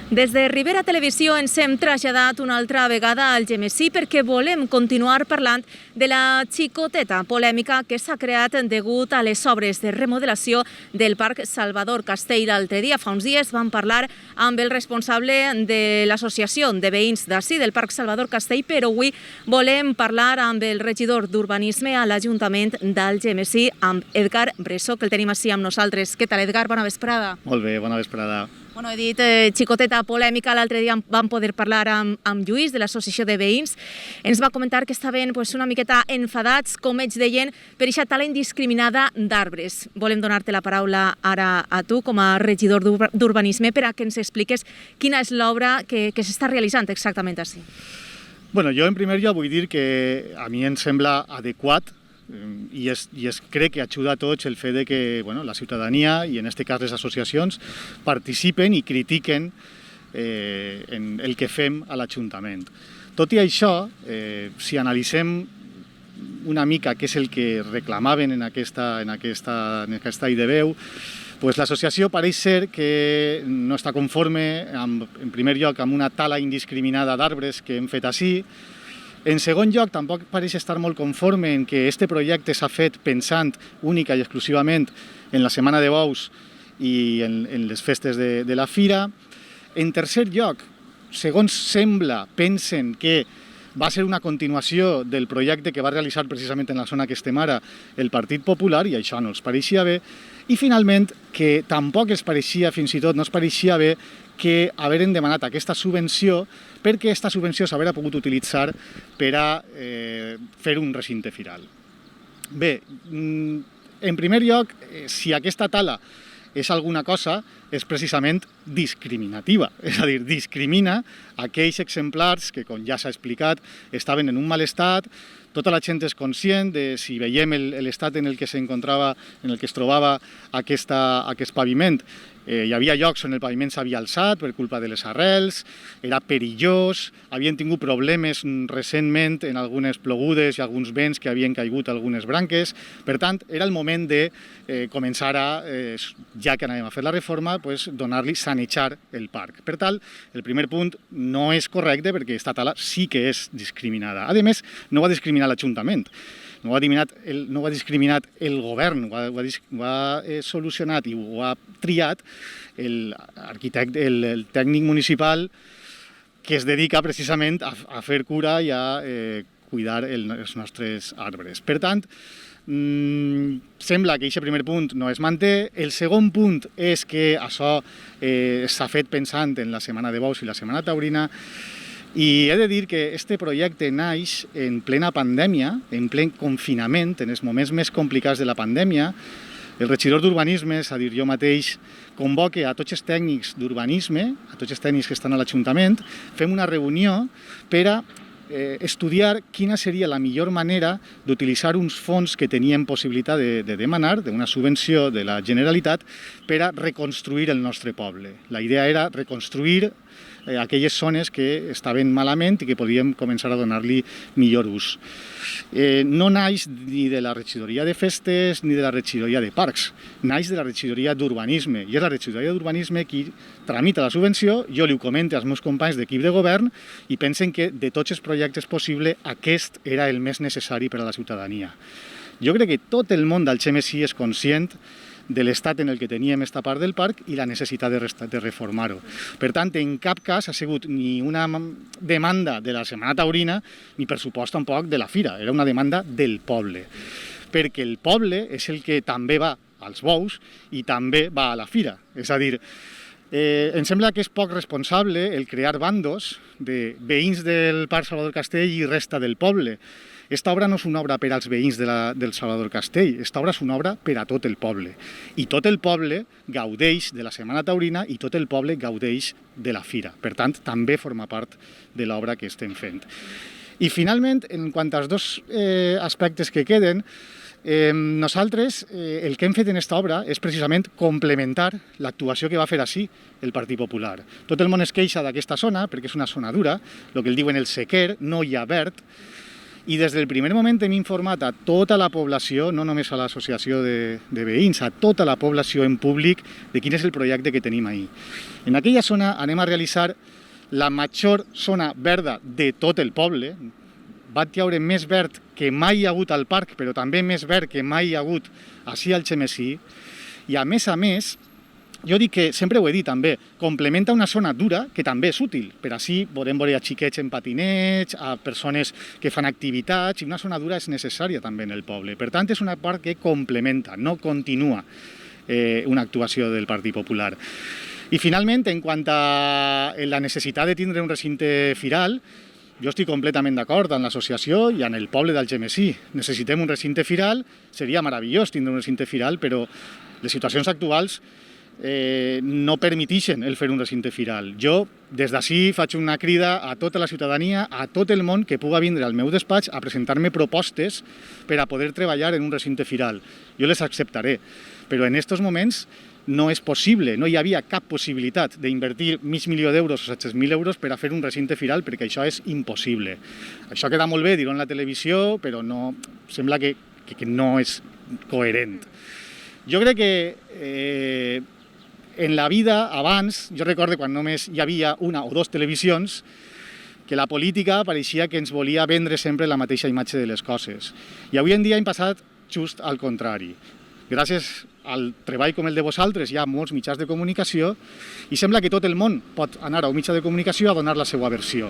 Des de Ribera Televisió ens hem traslladat una altra vegada al Gemesí perquè volem continuar parlant de la xicoteta polèmica que s'ha creat degut a les obres de remodelació del Parc Salvador Castell. L'altre dia, fa uns dies, vam parlar amb el responsable de l'associació de veïns d'ací, del Parc Salvador Castell, però avui volem parlar amb el regidor d'Urbanisme a l'Ajuntament del Gemesí, amb Edgar Bressó, que el tenim així amb nosaltres. Què tal, Edgar? Bona vesprada. Molt bé, bona vesprada. He dit xicoteta polèmica. L'altre dia vam poder parlar amb Lluís, de l'associació de veïns. Ens va comentar que estaven una miqueta enfadats, com ells deien, per aquesta tala indiscriminada d'arbres. Volem donar-te la paraula ara a tu, com a regidor d'Urbanisme, per a que ens expliques quina és l'obra que s'està realitzant exactament així. Jo, en primer lloc, vull dir que a mi em sembla adequat i crec que ajuda a tots el fet de que la ciutadania, i en aquest cas les associacions, participen i critiquen en el que fem a l'Ajuntament. Tot i això, si analitzem una mica què és el que reclamaven en aquesta ideveu, l'associació pareix ser que no està conforme, en primer lloc, amb una tala indiscriminada d'arbres que hem fet ací. En segon lloc, tampoc pareix estar molt conforme en que aquest projecte s'ha fet pensant única i exclusivament en la Setmana de Bous i en les festes de la Fira. En tercer lloc, segons sembla, pensen que va ser una continuació del projecte que va realitzar precisament en la zona que estem ara el Partit Popular, i això no els pareixia bé. I finalment, que tampoc els pareixia, fins i tot no els pareixia bé, que haveren demanat aquesta subvenció perquè aquesta subvenció s'haurà pogut utilitzar per a fer un recinte firal. Bé, en primer lloc, si aquesta tala és alguna cosa, és precisament discriminativa, és a dir, discrimina aquells exemplars que, com ja s'ha explicat, estaven en un mal estat. Tota la gent és conscient de, si veiem l'estat en el que s'encontrava, en el que es trobava aquest paviment, hi havia llocs on el paviment s'havia alçat per culpa de les arrels, era perillós, havien tingut problemes recentment en algunes plogudes i alguns vents que havien caigut algunes branques. Per tant, era el moment de començar a, ja que anàvem a fer la reforma, donar-li sanejar el parc. Per tant, el primer punt no és correcte perquè aquesta tala sí que és discriminada. A més, no va discriminar l'Ajuntament. No ho ha discriminat el govern, ho ha solucionat i ho ha triat el tècnic municipal que es dedica precisament a fer cura i a cuidar els nostres arbres. Per tant, sembla que aquest primer punt no es manté. El segon punt és que això s'ha fet pensant en la Setmana de Bous i la Setmana Taurina. I he de dir que aquest projecte naix en plena pandèmia, en plen confinament, en els moments més complicats de la pandèmia. El regidor d'Urbanisme, és a dir, jo mateix, convoque a tots els tècnics d'urbanisme, a tots els tècnics que estan a l'Ajuntament, fem una reunió per a estudiar quina seria la millor manera d'utilitzar uns fons que teníem possibilitat de demanar, d'una subvenció de la Generalitat, per a reconstruir el nostre poble. La idea era reconstruir aquelles zones que estaven malament i que podíem començar a donar-li millor ús. No naix ni de la regidoria de festes ni de la regidoria de parcs, naix de la regidoria d'Urbanisme, i és la regidoria d'Urbanisme qui tramita la subvenció. Jo li ho comento als meus companys d'equip de govern i pensen que de tots els projectes possibles aquest era el més necessari per a la ciutadania. Jo crec que tot el món del Gemesí és conscient de l'estat en el que teníem aquesta part del parc i la necessitat de reformar-ho. Per tant, en cap cas ha sigut ni una demanda de la Setmana Taurina ni, per supost, tampoc de la Fira. Era una demanda del poble. Perquè el poble és el que també va als bous i també va a la Fira. És a dir, em sembla que és poc responsable el crear bandos de veïns del Parc Salvador Castell i resta del poble. Esta obra no és una obra per als veïns del Salvador Castell, esta obra és una obra per a tot el poble. I tot el poble gaudeix de la Setmana Taurina i tot el poble gaudeix de la Fira. Per tant, també forma part de l'obra que estem fent. I finalment, en quant als dos aspectes que queden, nosaltres el que hem fet en aquesta obra és precisament complementar l'actuació que va fer així el Partit Popular. Tot el món es queixa d'aquesta zona perquè és una zona dura, el que el diuen el sequer, no hi ha verd, I des del primer moment hem informat a tota la població, no només a l'associació de veïns, a tota la població en públic de quin és el projecte que tenim ahí. En aquella zona anem a realitzar la major zona verda de tot el poble. Va treure més verd que mai hi ha hagut al parc, però també més verd que mai hi ha hagut així al Xemesí. I a més, jo dic que, sempre ho he dit també, complementa una zona dura que també és útil. Per així podem veure a xiquets en patineig, a persones que fan activitats, i una zona dura és necessària també en el poble. Per tant, és una part que complementa, no continua una actuació del Partit Popular. I finalment, en quant a la necessitat de tindre un recinte firal, jo estic completament d'acord amb l'associació i amb el poble d'Algemesí. Necessitem un recinte firal, seria meravellós tindre un recinte firal, però les situacions actuals no permetixen el fer un recinte firal. Jo, des d'ací, faig una crida a tota la ciutadania, a tot el món que puga vindre al meu despatx a presentar-me propostes per a poder treballar en un recinte firal. Jo les acceptaré, però en aquests moments no és possible, no hi havia cap possibilitat d'invertir $500.000 o 700.000 euros per a fer un recinte firal, perquè això és impossible. Això queda molt bé dir-ho en la televisió, però no, sembla que no és coherent. Jo crec que en la vida, abans, jo recordo quan només hi havia una o dues televisions, que la política pareixia que ens volia vendre sempre la mateixa imatge de les coses. I avui en dia hem passat just al contrari. Gràcies al treball com el de vosaltres hi ha molts mitjans de comunicació i sembla que tot el món pot anar a un mitjà de comunicació a donar la seva versió.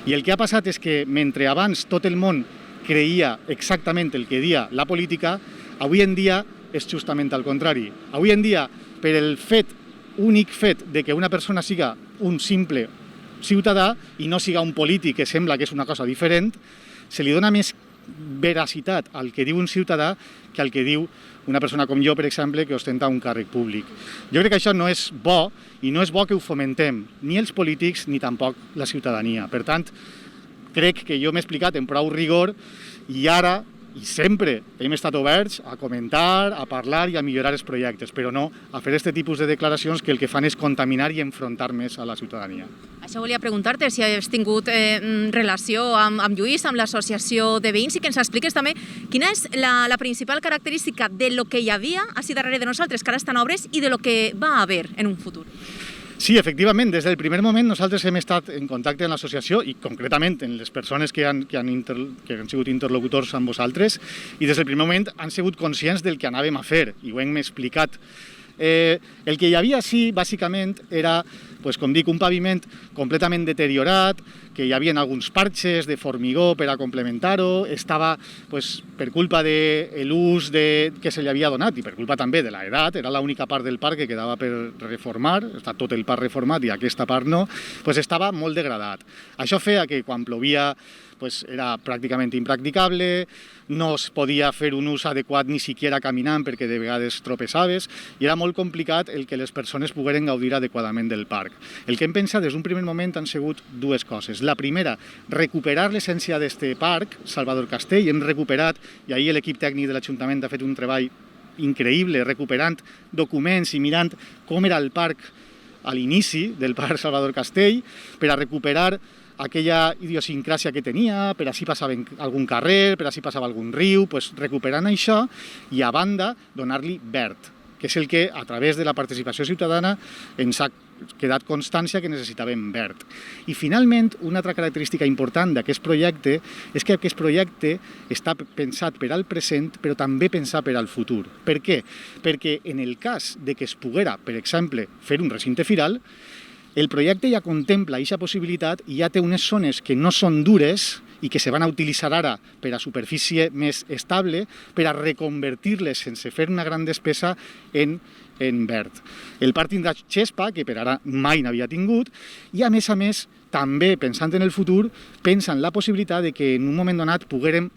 I el que ha passat és que mentre abans tot el món creia exactament el que deia la política, avui en dia és justament al contrari. Avui en dia, per el únic fet de que una persona siga un simple ciutadà i no siga un polític que sembla que és una cosa diferent, se li dona més veracitat al que diu un ciutadà que al que diu una persona com jo, per exemple, que ostenta un càrrec públic. Jo crec que això no és bo i no és bo que ho fomentem, ni els polítics ni tampoc la ciutadania. Per tant, crec que jo m'he explicat en prou rigor i ara i sempre hem estat oberts a comentar, a parlar i a millorar els projectes, però no a fer aquest tipus de declaracions que el que fan és contaminar i enfrontar més a la ciutadania. Això volia preguntar-te si has tingut relació amb Lluís, amb l'associació de veïns, i que ens expliques també quina és la principal característica de lo que hi havia així darrere de nosaltres, que ara estan obres, i de lo que va haver en un futur. Sí, efectivament, des del primer moment nosaltres hem estat en contacte amb l'associació i concretament en les persones que han sigut interlocutors amb vosaltres i des del primer moment han sigut conscients del que anàvem a fer i ho hem explicat. El que hi havia sí, bàsicament, era, com dic, un paviment completament deteriorat, que hi havia alguns parxes de formigó per a complementar-ho, estava per culpa de l'ús que se li havia donat i per culpa també de l'edat, era l'única part del parc que quedava per reformar, està tot el parc reformat i aquesta part no, estava molt degradat. Això feia que quan plovia era pràcticament impracticable, no es podia fer un ús adequat ni siquiera caminant perquè de vegades tropessaves i era molt complicat el que les persones pogueren gaudir adequadament del parc. El que hem pensat des d'un primer moment han sigut dues coses. La primera, recuperar l'essència d'aquest parc, Salvador Castell, hem recuperat, i ahir l'equip tècnic de l'Ajuntament ha fet un treball increïble, recuperant documents i mirant com era el parc a l'inici del parc Salvador Castell, per a recuperar aquella idiosincràsia que tenia, per així passava algun carrer, per així passava algun riu, recuperant això i a banda donar-li verd, que és el que a través de la participació ciutadana ens ha quedat constància que necessitàvem verd. I finalment, una altra característica important d'aquest projecte és que aquest projecte està pensat per al present, però també pensat per al futur. Per què? Perquè en el cas de que es poguera, per exemple, fer un recinte firal, el projecte ja contempla aquesta possibilitat i ja té unes zones que no són dures i que se van a utilitzar ara per a superfície més estable per a reconvertir-les sense fer una gran despesa en verd. El parc tindrà xespa, que per ara mai n'havia tingut, i a més, també pensant en el futur, pensa en la possibilitat de que en un moment donat poguérem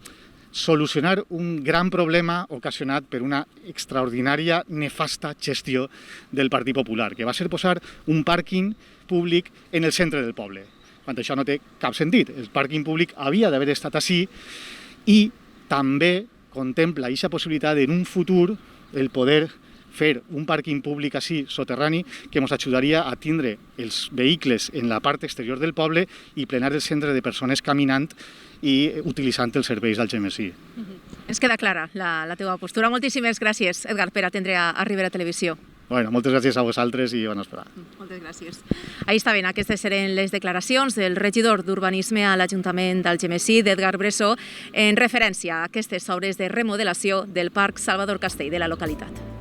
solucionar un gran problema ocasionat per una extraordinària, nefasta gestió del Partit Popular, que va ser posar un pàrquing públic en el centre del poble, quan això no té cap sentit. El pàrquing públic havia d'haver estat així i també contempla aquesta possibilitat en un futur el poder fer un pàrquing públic així soterrani que ens ajudaria a tindre els vehicles en la part exterior del poble i plenar el centre de persones caminant i utilitzant els serveis del GMSI. Ens queda clara la teva postura. Moltíssimes gràcies, Edgar, per atendre a Ribera Televisió. Bueno, moltes gràcies a vosaltres i bona esperada. Moltes gràcies. Ahí està ben, aquestes eren les declaracions del regidor d'Urbanisme a l'Ajuntament d'Algemesí, d'Edgar Bressó, en referència a aquestes obres de remodelació del Parc Salvador Castell de la localitat.